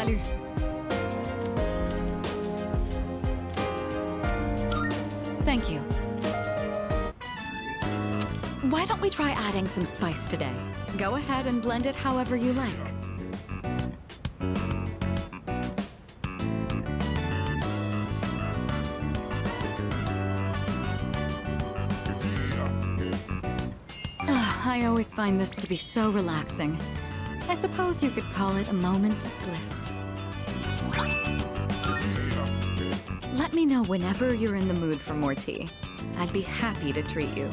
Salut. Thank you. Why don't we try adding some spice today? Go ahead and blend it however you like. I always find this to be so relaxing. I suppose you could call it a moment of bliss. Let me know whenever you're in the mood for more tea. I'd be happy to treat you.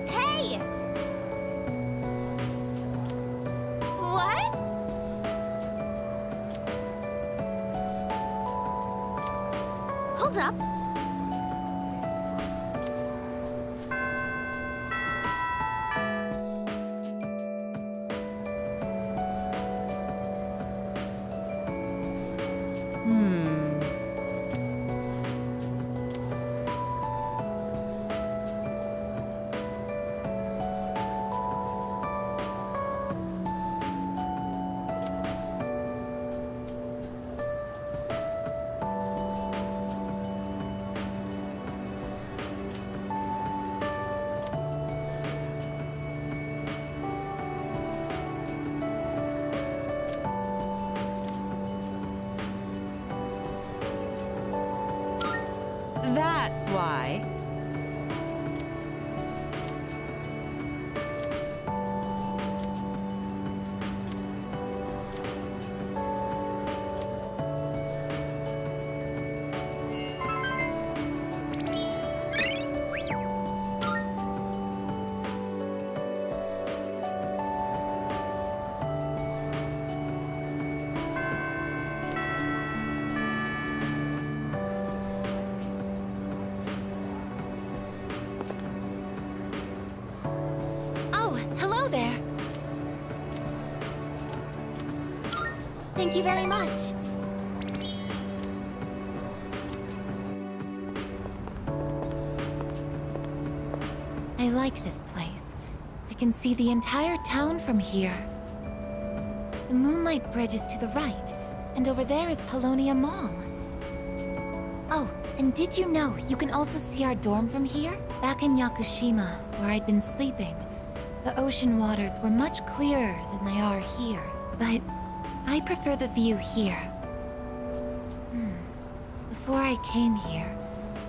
Hey! What? Hold up. That's why. Thank you very much. I like this place. I can see the entire town from here. The Moonlight Bridge is to the right, and over there is Polonia Mall. Oh, and did you know you can also see our dorm from here? Back in Yakushima, where I'd been sleeping, the ocean waters were much clearer than they are here. But I prefer the view here. Before I came here,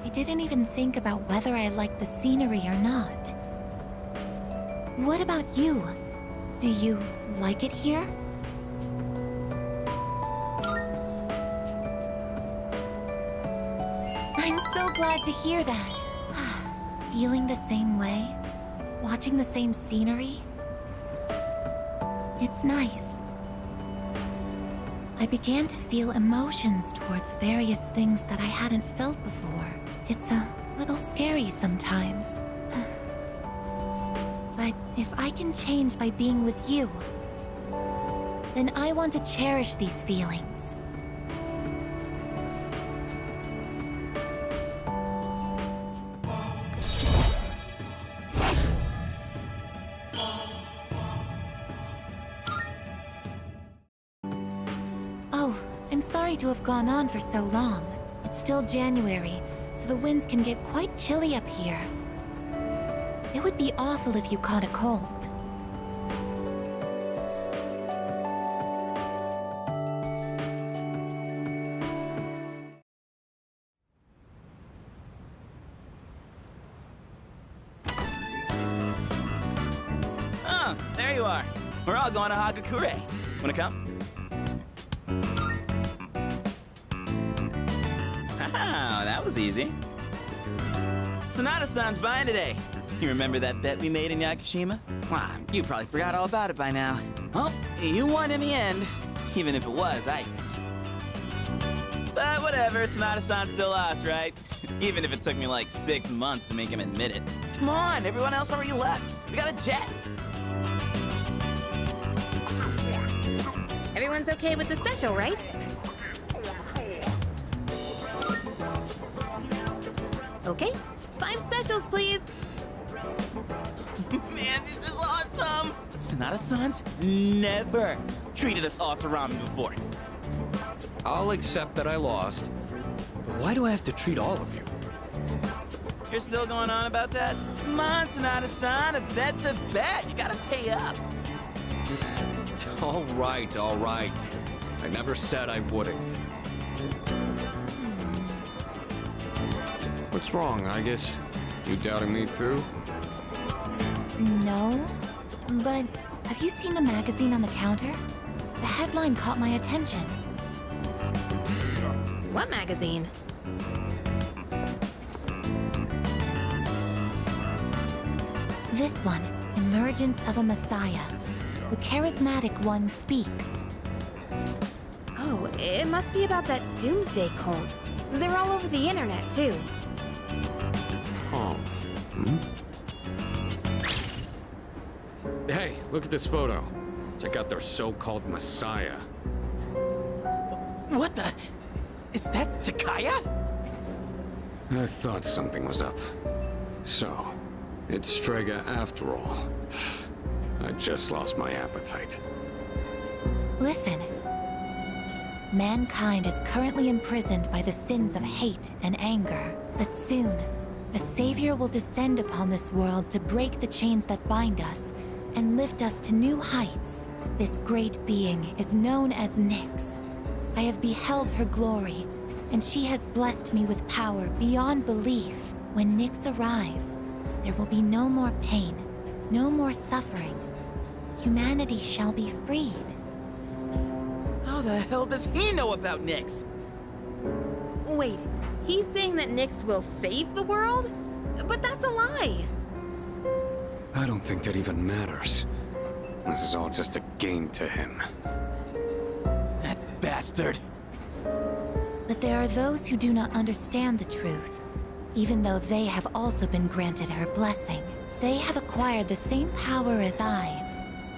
I didn't even think about whether I liked the scenery or not. What about you? Do you like it here? I'm so glad to hear that. Feeling the same way? Watching the same scenery? It's nice. I began to feel emotions towards various things that I hadn't felt before. It's a little scary sometimes. But if I can change by being with you, then I want to cherish these feelings. Oh, I'm sorry to have gone on for so long. It's still January, so the winds can get quite chilly up here. It would be awful if you caught a cold. Oh, there you are. We're all going to Hagakure. Wanna come? Oh, that was easy. Sanada-san's buying today. You remember that bet we made in Yakushima? You probably forgot all about it by now. Well, you won in the end, even if it was ice. But whatever, Sanada-san still lost, right? Even if it took me like 6 months to make him admit it. Come on, everyone else already left. We got a jet. Everyone Everyone's okay with the special, right? Okay, 5 specials, please. Man, this is awesome! Sanada-san's never treated us all to ramen before. I'll accept that I lost. But why do I have to treat all of you? You're still going on about that? Come on, Sanada-san, a bet's a bet. You gotta pay up. All right, all right. I never said I wouldn't. What's wrong, I guess? You doubting me too? No, but have you seen the magazine on the counter? The headline caught my attention. What magazine? This one, Emergence of a Messiah. The charismatic one speaks. Oh, it must be about that doomsday cult. They're all over the internet, too. Oh. Hmm? Hey, look at this photo. Check out their so-called messiah. What the? Is that Takaya? I thought something was up. So, it's Strega after all. I just lost my appetite. Listen. Mankind is currently imprisoned by the sins of hate and anger. But soon, a savior will descend upon this world to break the chains that bind us and lift us to new heights. This great being is known as Nyx. I have beheld her glory, and she has blessed me with power beyond belief. When Nyx arrives, there will be no more pain, no more suffering. Humanity shall be freed. How the hell does he know about Nyx? Wait, he's saying that Nyx will save the world? But that's a lie! I don't think that even matters. This is all just a game to him. That bastard. But there are those who do not understand the truth, even though they have also been granted her blessing. They have acquired the same power as I,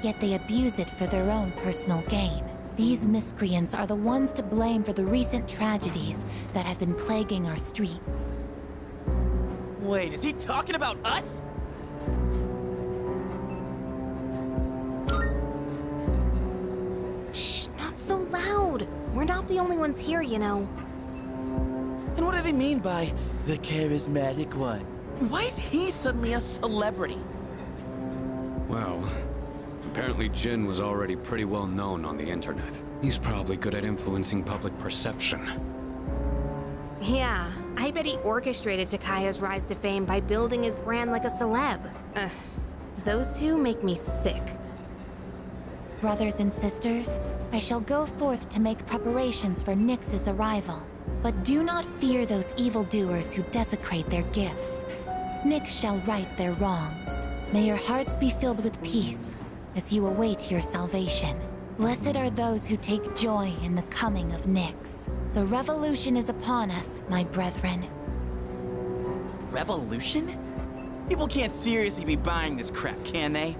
yet they abuse it for their own personal gain. These miscreants are the ones to blame for the recent tragedies that have been plaguing our streets. Wait, is he talking about us? Shh, not so loud! We're not the only ones here, you know. And what do they mean by the charismatic one? Why is he suddenly a celebrity? Well, apparently Jin was already pretty well known on the internet. He's probably good at influencing public perception. Yeah, I bet he orchestrated Takaya's rise to fame by building his brand like a celeb. Those two make me sick. Brothers and sisters, I shall go forth to make preparations for Nyx's arrival. But do not fear those evildoers who desecrate their gifts. Nyx shall right their wrongs. May your hearts be filled with peace as you await your salvation. Blessed are those who take joy in the coming of Nyx. The revolution is upon us, my brethren. Revolution? People can't seriously be buying this crap, can they?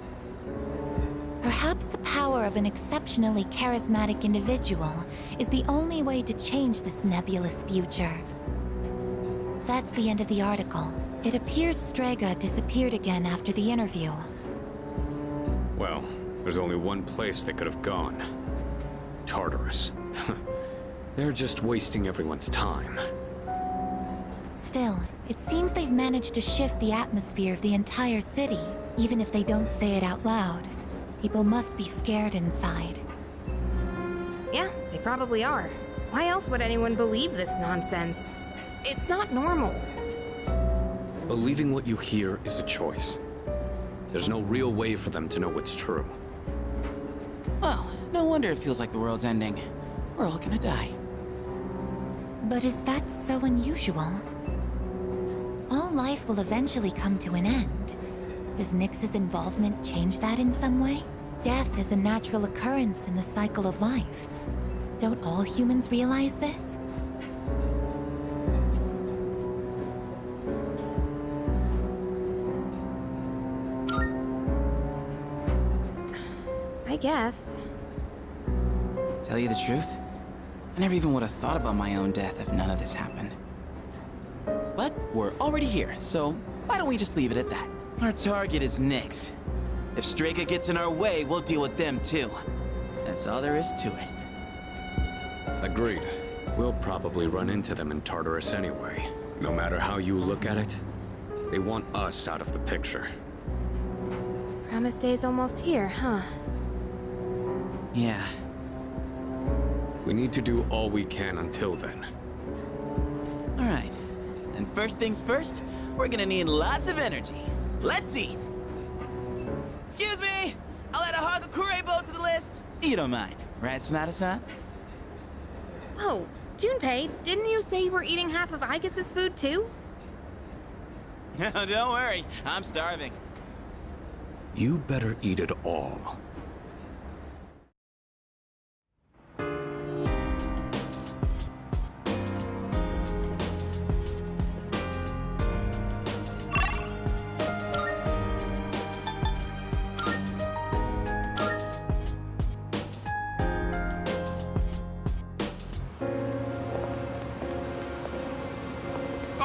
Perhaps the power of an exceptionally charismatic individual is the only way to change this nebulous future. That's the end of the article. It appears Strega disappeared again after the interview. Well, there's only one place they could have gone. Tartarus. They're just wasting everyone's time. Still, it seems they've managed to shift the atmosphere of the entire city, even if they don't say it out loud. People must be scared inside. Yeah, they probably are. Why else would anyone believe this nonsense? It's not normal. Believing what you hear is a choice. There's no real way for them to know what's true. Well, no wonder it feels like the world's ending. We're all gonna die. But is that so unusual? All life will eventually come to an end. Does Nyx's involvement change that in some way? Death is a natural occurrence in the cycle of life. Don't all humans realize this? I guess. Tell you the truth, I never even would have thought about my own death if none of this happened. But we're already here, so why don't we just leave it at that? Our target is Nyx. If Strega gets in our way, we'll deal with them too. That's all there is to it. Agreed. We'll probably run into them in Tartarus anyway. No matter how you look at it, they want us out of the picture. Promise Day's almost here, huh? Yeah. We need to do all we can until then. All right. And first things first, we're gonna need lots of energy. Let's eat. Excuse me! I'll add a Hagakure bow to the list. You don't mind, right, Sanada-san? Oh, Junpei, didn't you say you were eating half of Aigis' food too? No, don't worry. I'm starving. You better eat it all.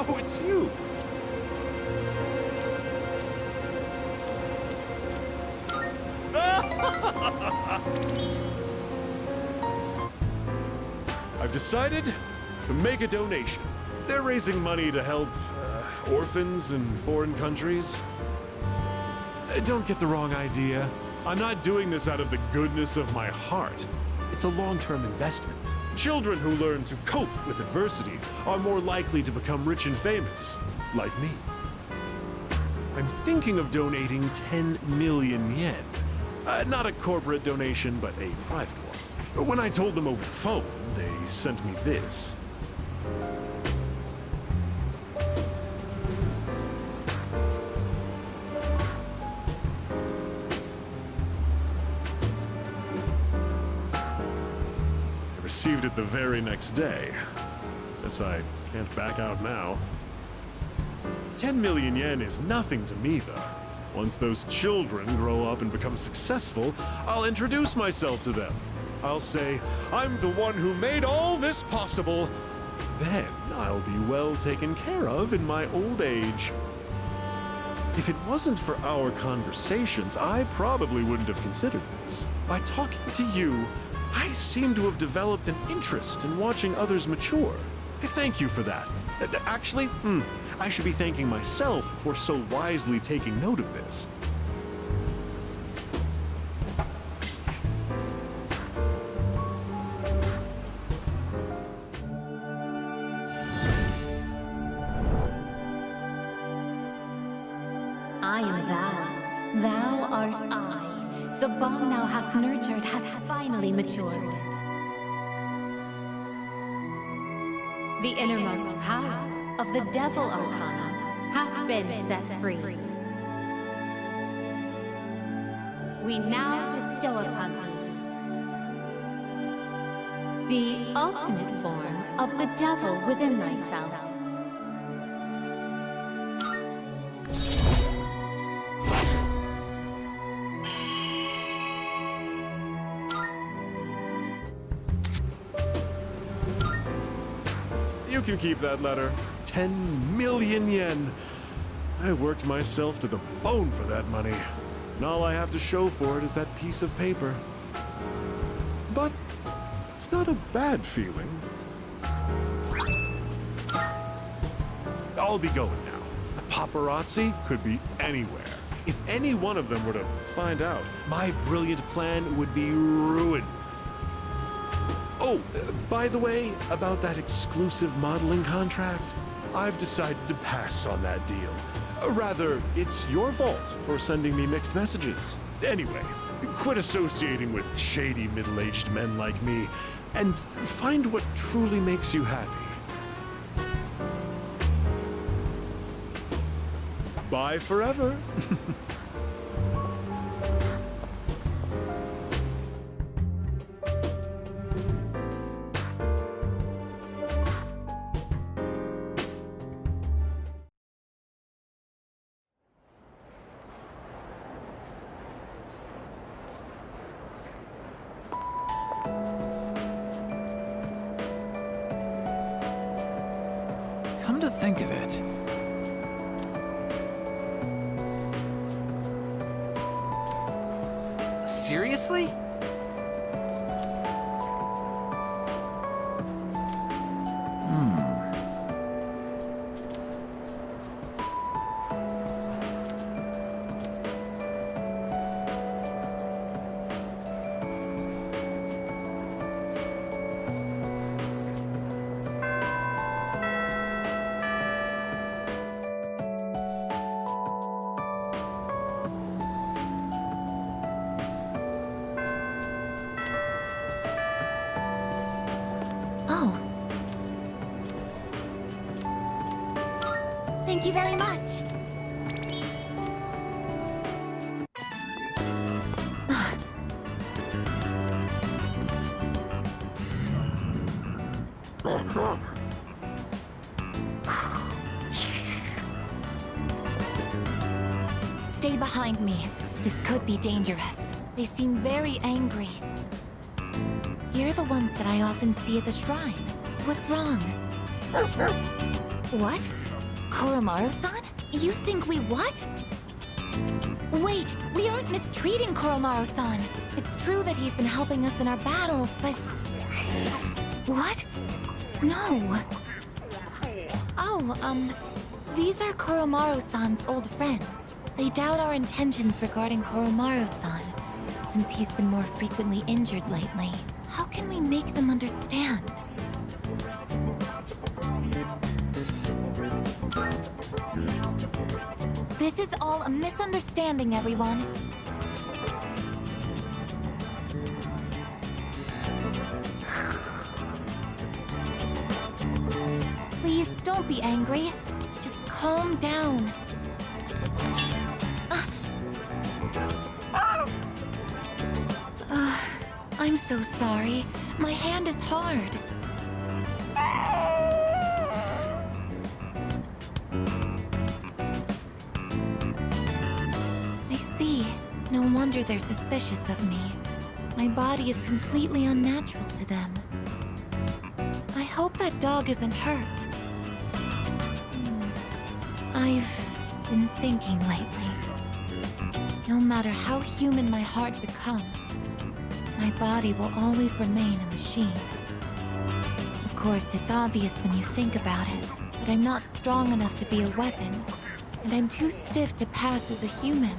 Oh, it's you! I've decided to make a donation. They're raising money to help orphans in foreign countries. Don't get the wrong idea. I'm not doing this out of the goodness of my heart. It's a long-term investment. Children who learn to cope with adversity are more likely to become rich and famous, like me. I'm thinking of donating 10 million yen. Not a corporate donation, but a private one. When I told them over the phone, they sent me this. I received it the very next day. Guess I can't back out now. 10 million yen is nothing to me, though. Once those children grow up and become successful, I'll introduce myself to them. I'll say, I'm the one who made all this possible. Then I'll be well taken care of in my old age. If it wasn't for our conversations, I probably wouldn't have considered this. By talking to you, I seem to have developed an interest in watching others mature. I thank you for that. Actually, I should be thanking myself for so wisely taking note of this. I am thou. Thou art I. The bond thou hast nurtured hath finally matured. The innermost power of the Devil Arcana hath been set free. We now bestow upon thee the ultimate form of the Devil within thyself. You can keep that letter. 10 million yen. I worked myself to the bone for that money. And all I have to show for it is that piece of paper. But it's not a bad feeling. I'll be going now. The paparazzi could be anywhere. If any one of them were to find out, my brilliant plan would be ruined. Oh, by the way, about that exclusive modeling contract, I've decided to pass on that deal. Rather, it's your fault for sending me mixed messages. Anyway, quit associating with shady middle-aged men like me, and find what truly makes you happy. Bye forever. to think of it. Seriously? Oh. Thank you very much. Stay behind me. This could be dangerous. They seem very angry. You're the ones that I often see at the shrine. What's wrong? What? Koromaru-san? You think we what? Wait, we aren't mistreating Koromaru-san. It's true that he's been helping us in our battles, but... What? No. Oh, these are Koromaru-san's old friends. They doubt our intentions regarding Koromaru-san, since he's been more frequently injured lately. How can we make them understand? This is all a misunderstanding, everyone. Please, don't be angry. Just calm down. I'm so sorry. My hand is hard. I see. No wonder they're suspicious of me. My body is completely unnatural to them. I hope that dog isn't hurt. I've been thinking lately. No matter how human my heart becomes, my body will always remain a machine. Of course, it's obvious when you think about it, but I'm not strong enough to be a weapon, and I'm too stiff to pass as a human.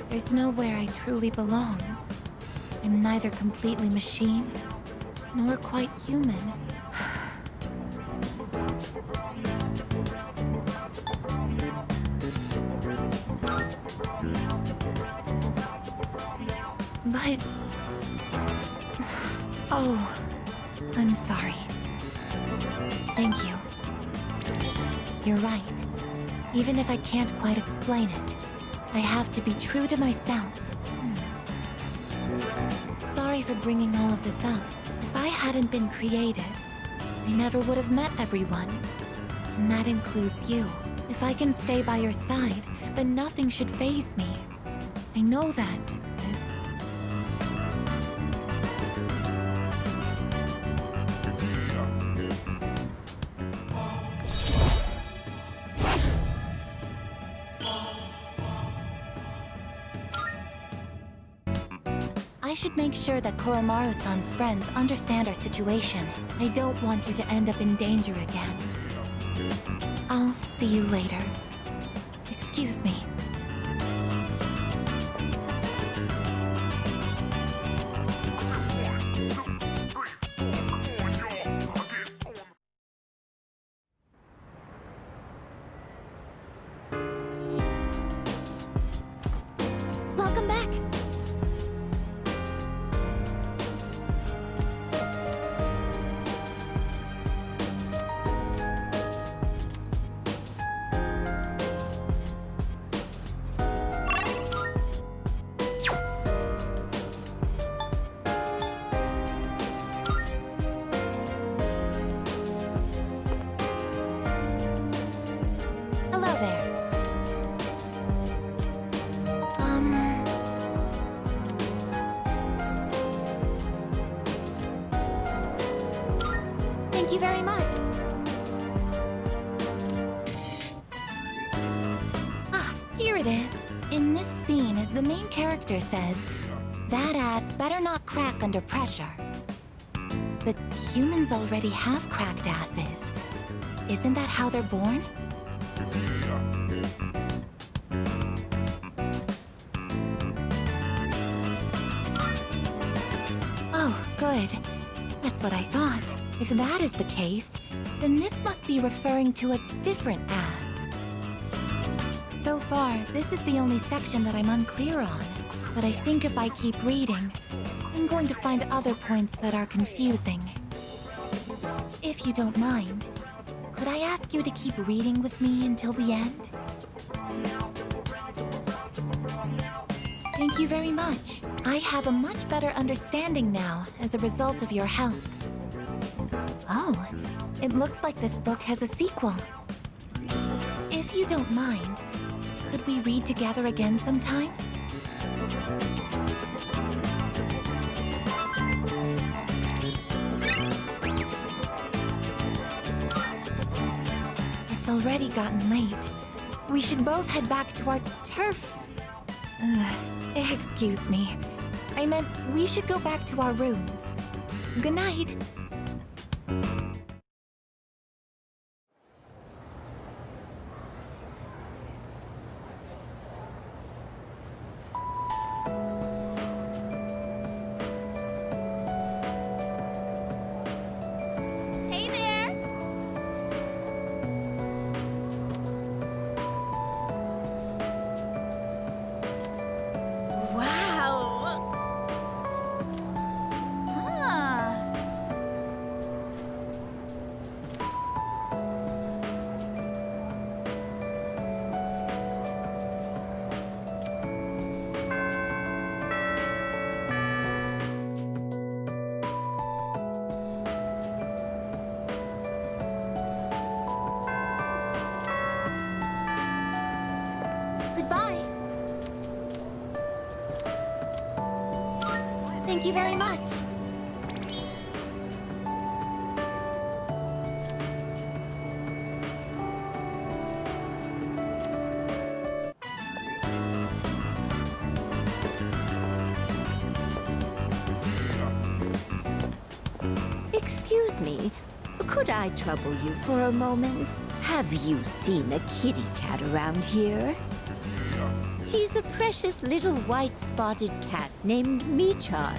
There's nowhere I truly belong. I'm neither completely machine, nor quite human. But... Oh, I'm sorry. Thank you. You're right. Even if I can't quite explain it, I have to be true to myself. Sorry for bringing all of this up. If I hadn't been created, I never would have met everyone. And that includes you. If I can stay by your side, then nothing should faze me. I know that. I should make sure that Koromaru-san's friends understand our situation. I don't want you to end up in danger again. I'll see you later. Excuse me. Welcome back. Hello there. Thank you very much. doctor says, that ass better not crack under pressure. But humans already have cracked asses. Isn't that how they're born? Oh, good. That's what I thought. If that is the case, then this must be referring to a different ass. So far, this is the only section that I'm unclear on. But I think if I keep reading, I'm going to find other points that are confusing. If you don't mind, could I ask you to keep reading with me until the end? Thank you very much. I have a much better understanding now as a result of your help. Oh, it looks like this book has a sequel. If you don't mind, could we read together again sometime? It's already gotten late. We should both head back to our turf. Excuse me. I meant we should go back to our rooms. Good night. Hey there! Wow! Goodbye. Thank you very much. Excuse me, could I trouble you for a moment? Have you seen a kitty cat around here? She's a precious little white-spotted cat named Michan.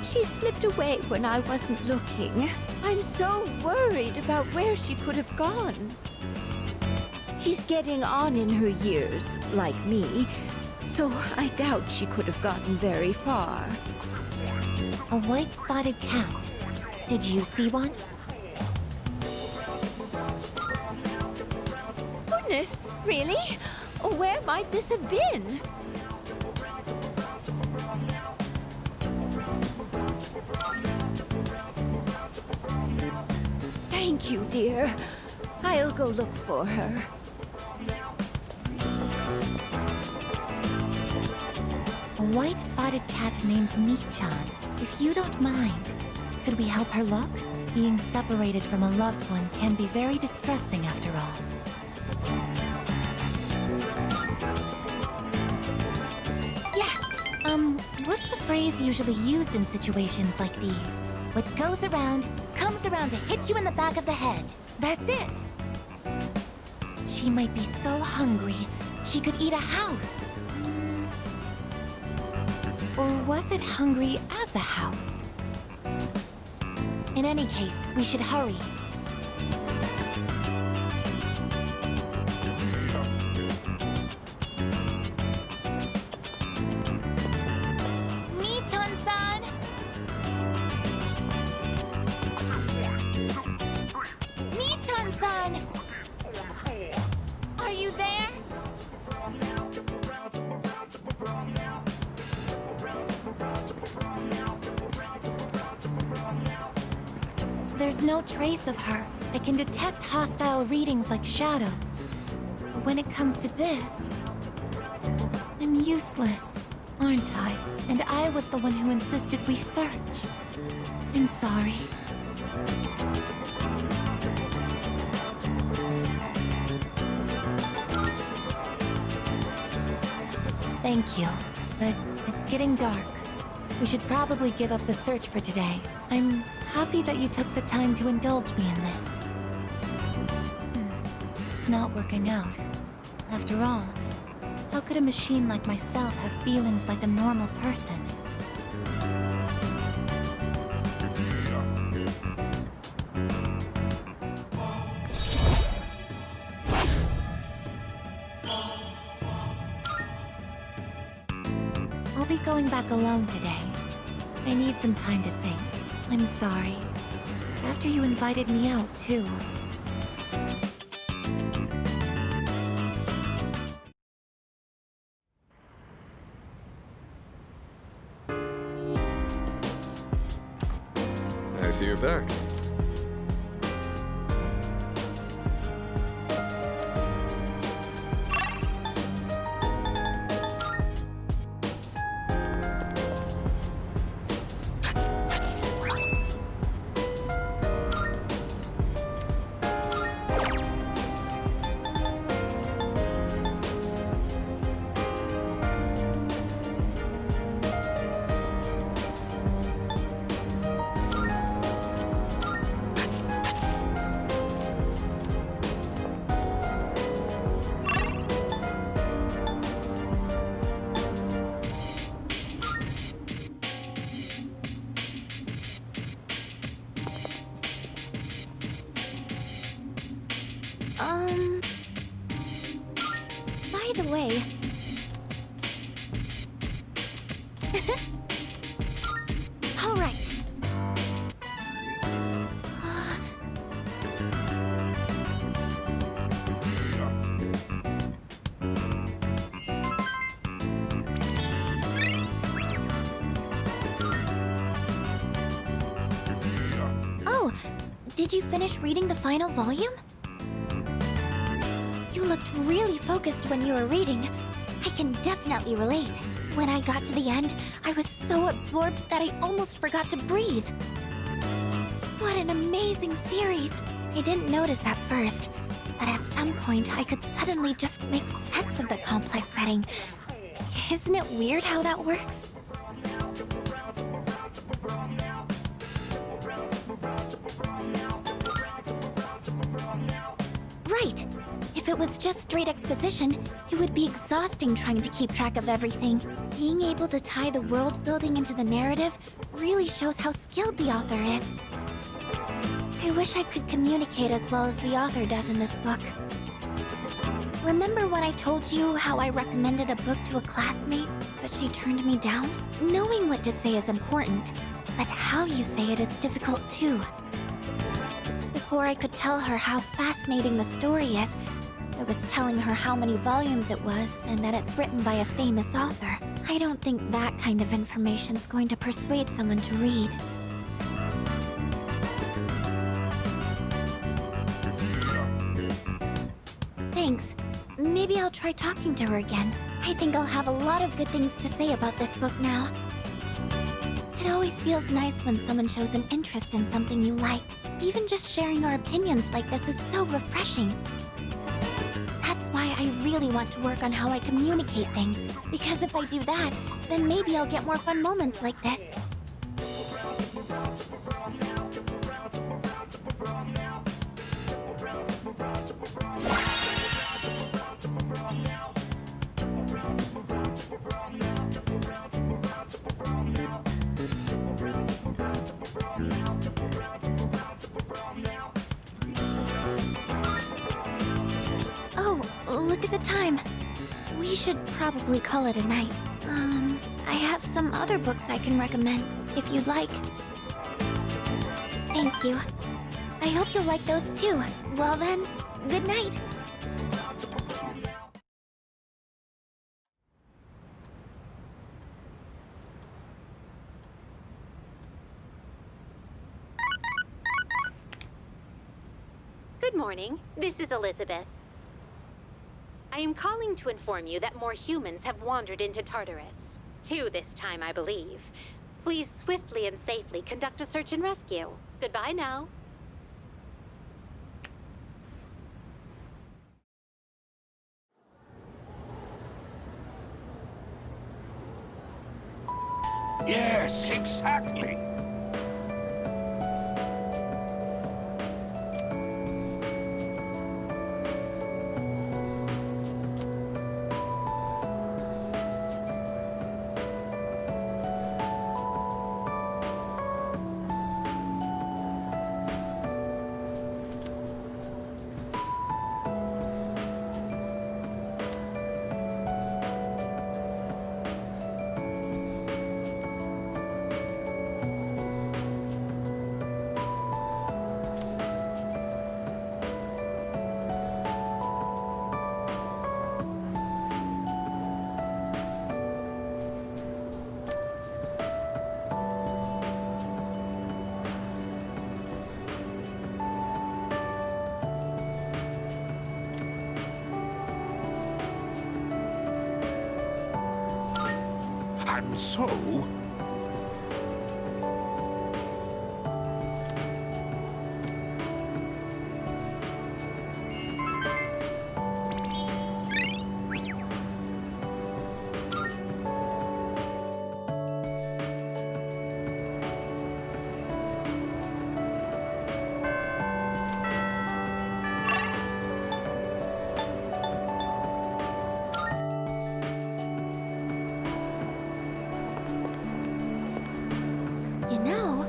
She slipped away when I wasn't looking. I'm so worried about where she could have gone. She's getting on in her years, like me, so I doubt she could have gotten very far. A white-spotted cat. Did you see one? Goodness, really? Where might this have been? Thank you, dear. I'll go look for her. A white-spotted cat named Michan. If you don't mind, could we help her look? Being separated from a loved one can be very distressing after all. What's the phrase usually used in situations like these? What goes around, comes around to hit you in the back of the head. That's it! She might be so hungry, she could eat a house. Or was it hungry as a house? In any case, we should hurry. Michan-san! Michan-san! Are you there? There's no trace of her. I can detect hostile readings like shadows. But when it comes to this, I'm useless, aren't I? And I was the one who insisted we search. I'm sorry. Thank you, but getting dark. We should probably give up the search for today. I'm happy that you took the time to indulge me in this. It's not working out. After all, how could a machine like myself have feelings like a normal person? I'll be going back alone today. I need some time to think. I'm sorry. After you invited me out, too. I see you're back. By the way... All right. Oh, did you finish reading the final volume? You looked really focused when you were reading. I can definitely relate. When I got to the end, I was so absorbed that I almost forgot to breathe. What an amazing series! I didn't notice at first, but at some point I could suddenly just make sense of the complex setting. Isn't it weird how that works? Right! If it was just straight exposition, it would be exhausting trying to keep track of everything. Being able to tie the world building into the narrative really shows how skilled the author is. I wish I could communicate as well as the author does in this book. Remember when I told you how I recommended a book to a classmate, but she turned me down? Knowing what to say is important, but how you say it is difficult too. Before I could tell her how fascinating the story is, I was telling her how many volumes it was and that it's written by a famous author. I don't think that kind of information's going to persuade someone to read. Thanks. Maybe I'll try talking to her again. I think I'll have a lot of good things to say about this book now. It always feels nice when someone shows an interest in something you like. Even just sharing our opinions like this is so refreshing. That's why I really want to work on how I communicate things. Because if I do that, then maybe I'll get more fun moments like this. Look at the time. We should probably call it a night. I have some other books I can recommend, if you'd like. Thank you. I hope you'll like those too. Well then, good night. Good morning. This is Elizabeth. I am calling to inform you that more humans have wandered into Tartarus. 2 this time, I believe. Please swiftly and safely conduct a search and rescue. Goodbye now. Yes, exactly. And so... You know,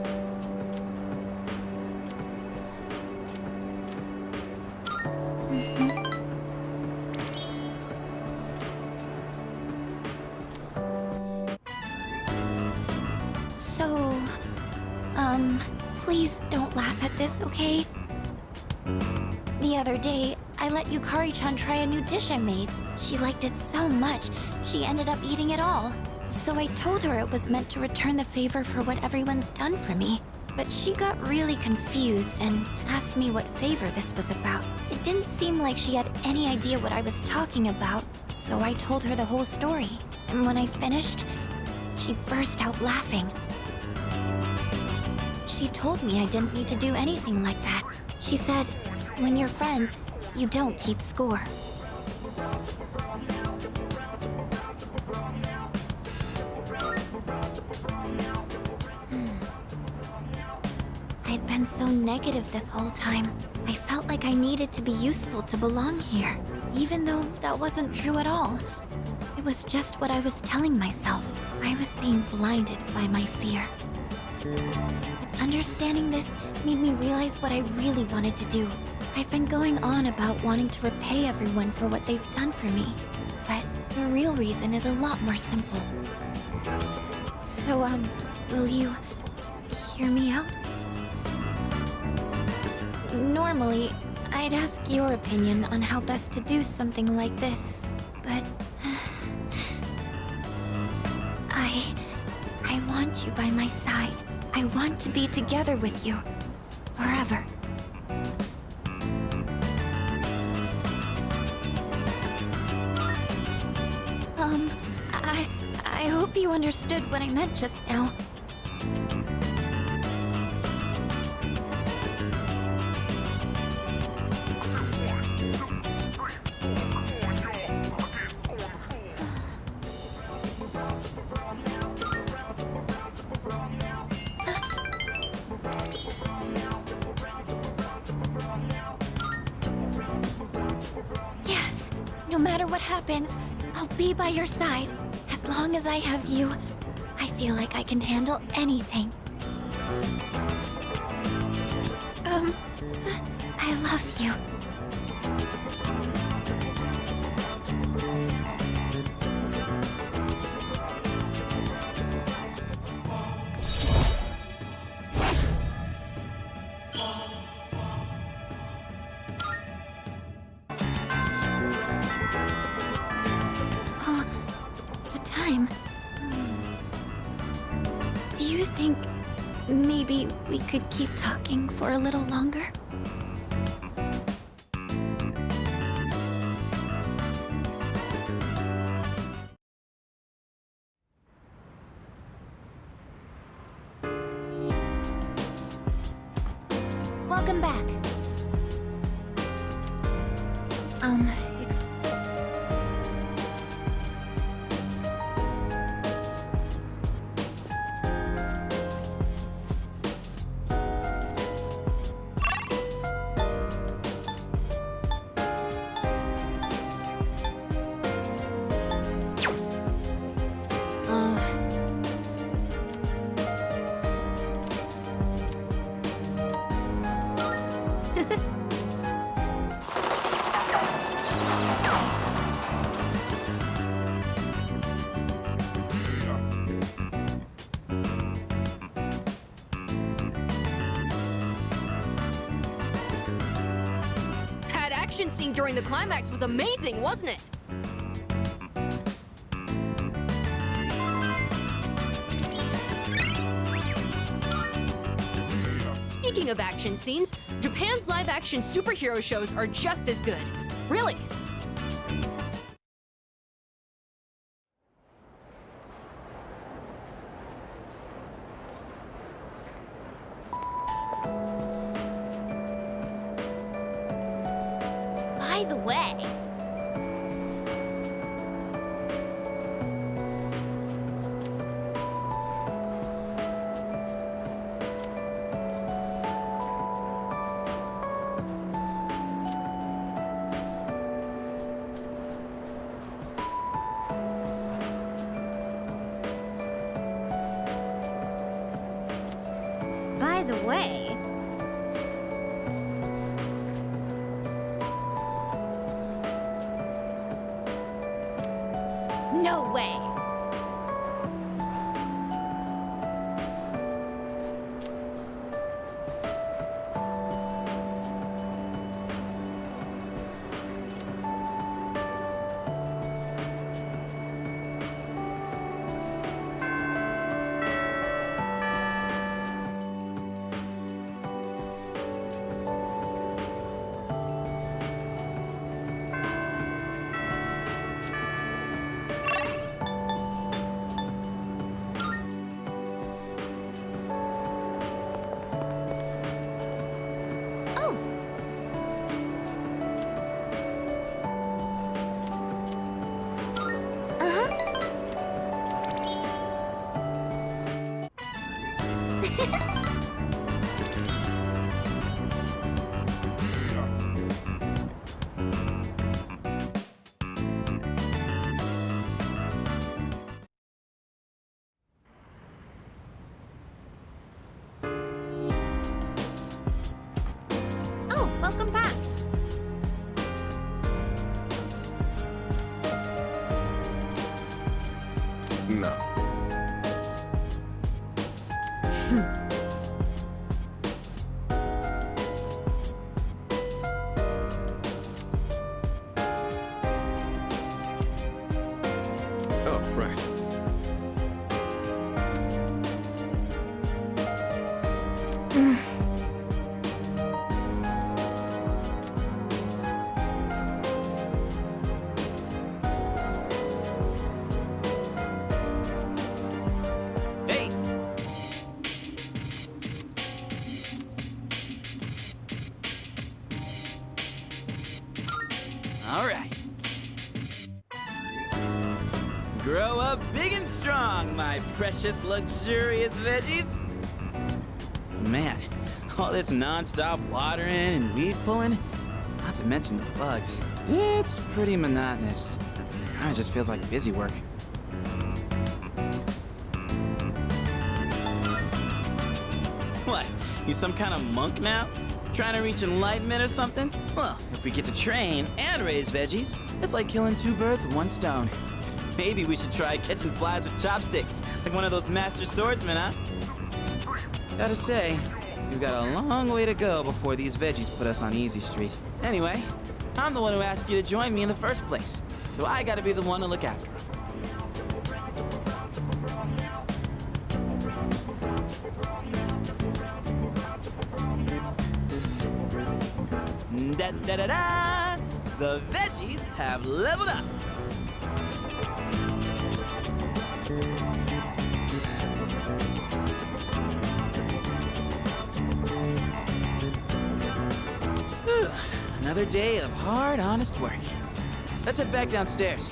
so, please don't laugh at this, okay? The other day, I let Yukari-chan try a new dish I made. She liked it so much, she ended up eating it all. So I told her it was meant to return the favor for what everyone's done for me. But she got really confused and asked me what favor this was about. It didn't seem like she had any idea what I was talking about, so I told her the whole story. And when I finished, she burst out laughing. She told me I didn't need to do anything like that. She said, when you're friends, you don't keep score. I'd been so negative this whole time. I felt like I needed to be useful to belong here, even though that wasn't true at all. It was just what I was telling myself. I was being blinded by my fear. But understanding this made me realize what I really wanted to do. I've been going on about wanting to repay everyone for what they've done for me, but the real reason is a lot more simple. So, will you hear me out? Normally, I'd ask your opinion on how best to do something like this, but... I want you by my side. I want to be together with you. Forever. I hope you understood what I meant just now. Yes, no matter what happens, I'll be by your side. As long as I have you, I feel like I can handle anything. I love you. Do you think maybe we could keep talking for a little longer? Welcome back. scene during the climax was amazing, wasn't it? Speaking of action scenes, Japan's live-action superhero shows are just as good. Really. By the way... By the way... No way! Oh, welcome back. No. Oh, right. Hey! All right. Grow up big and strong, my precious, luxurious veggies. Man, all this non-stop watering and weed pulling, not to mention the bugs, it's pretty monotonous. Kinda just feels like busy work. What, you some kind of monk now? Trying to reach enlightenment or something? Well, if we get to train and raise veggies, it's like killing two birds with one stone. Maybe we should try catching flies with chopsticks, like one of those master swordsmen, huh? Gotta say, we've got a long way to go before these veggies put us on easy street. Anyway, I'm the one who asked you to join me in the first place, so I gotta be the one to look after them. Da-da-da-da! The veggies have leveled up! Whew, another day of hard, honest work. Let's head back downstairs.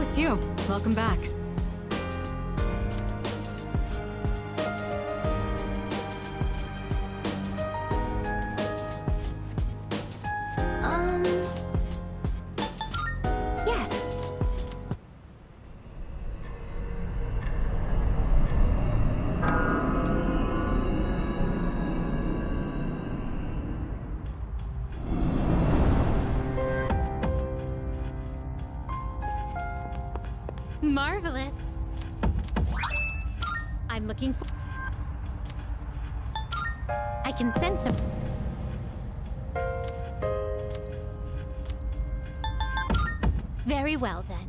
it's you. Welcome back. Yes. Marvelous. I'm looking for... I can sense a... Very well, then.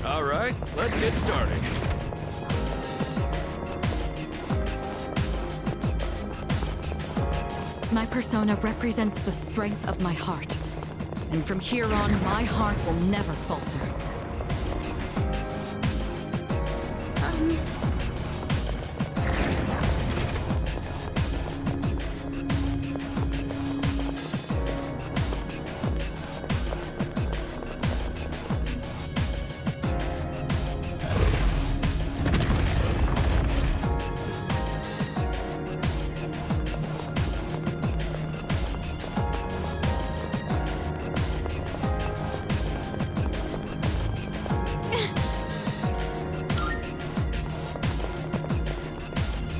All right, let's get started. My persona represents the strength of my heart. And from here on, my heart will never falter.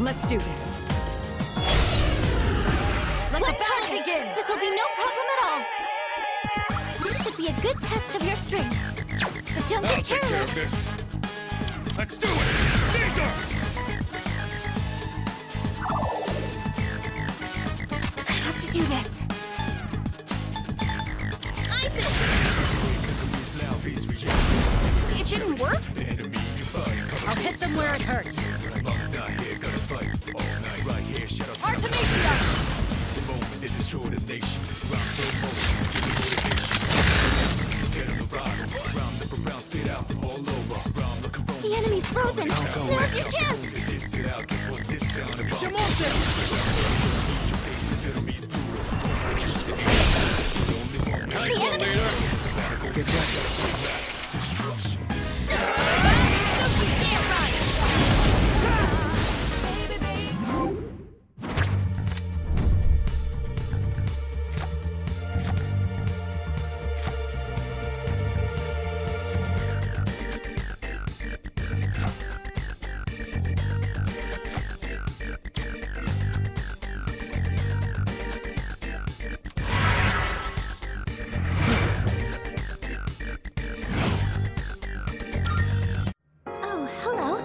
Let's do this. Let the battle begin! This will be no problem at all. This should be a good test of your strength. But don't get Take care of careless. this. Let's do it! Caesar! I have to do this. It didn't work? I'll hit them where it hurts. Artemisia! The enemy's frozen. Now's your chance. The enemy... Get ready. Oh, hello.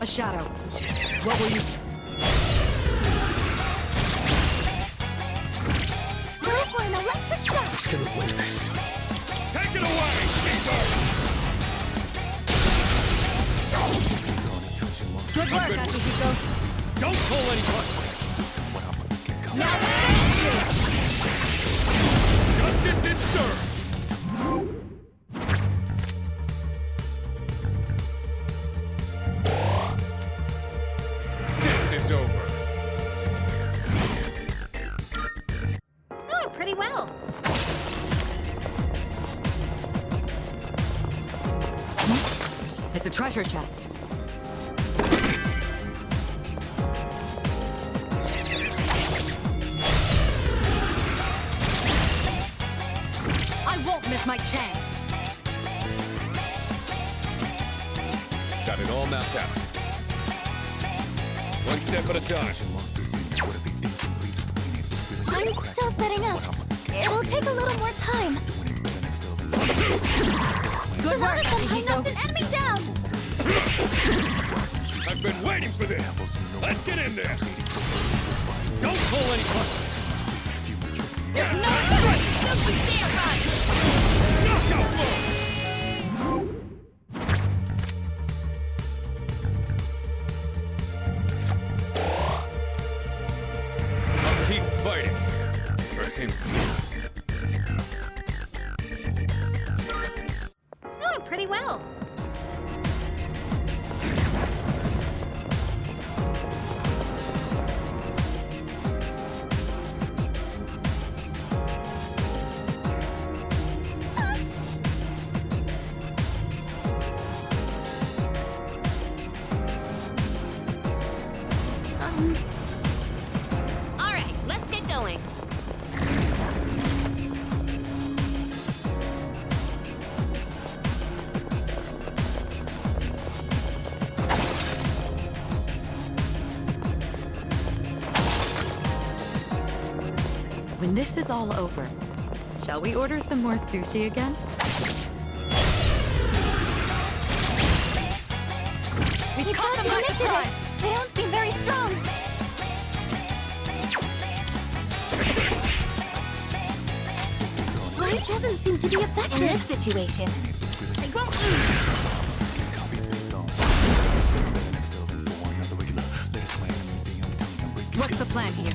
A shadow. What will you... Go for an electric shock. Who's gonna win this? Take it away, Caesar! Good work, Akihiko. Don't pull any punches! Now finish you! Justice is served! The treasure chest. I won't miss my chance. Got it all mapped out. One step at a time. I'm still setting up. It will take a little more time. Good work, I knocked an enemy down! I've been waiting for this. Let's get in there. Don't pull any punches. There's no choice! Simply stand by! Knockout move! I'll keep fighting. For him. Doing pretty well. All right, let's get going. When this is all over, shall we order some more sushi again? We caught them by surprise! They don't seem very strong. Light doesn't seem to be effective. In this situation, I won't lose. What's the plan here?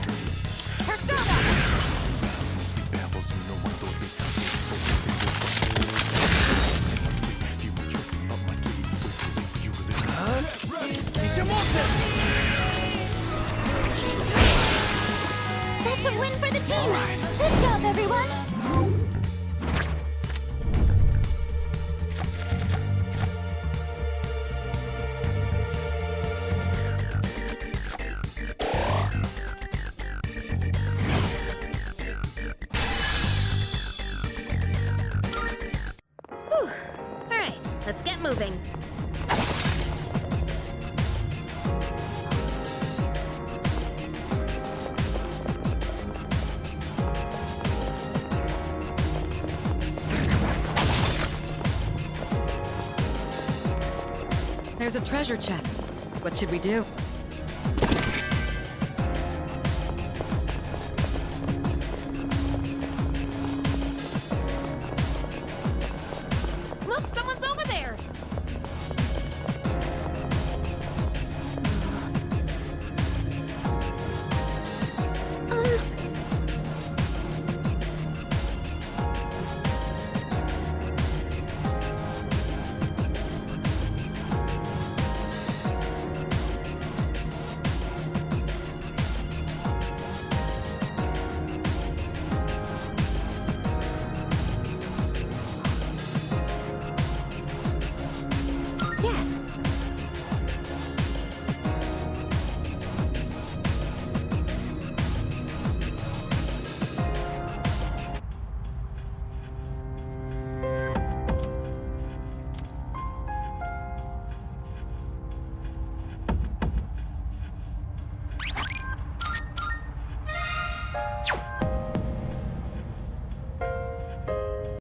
That's a win for the team! Good job, everyone! Whew. All right, let's get moving. There's a treasure chest. What should we do? Look, someone's over there! Yes.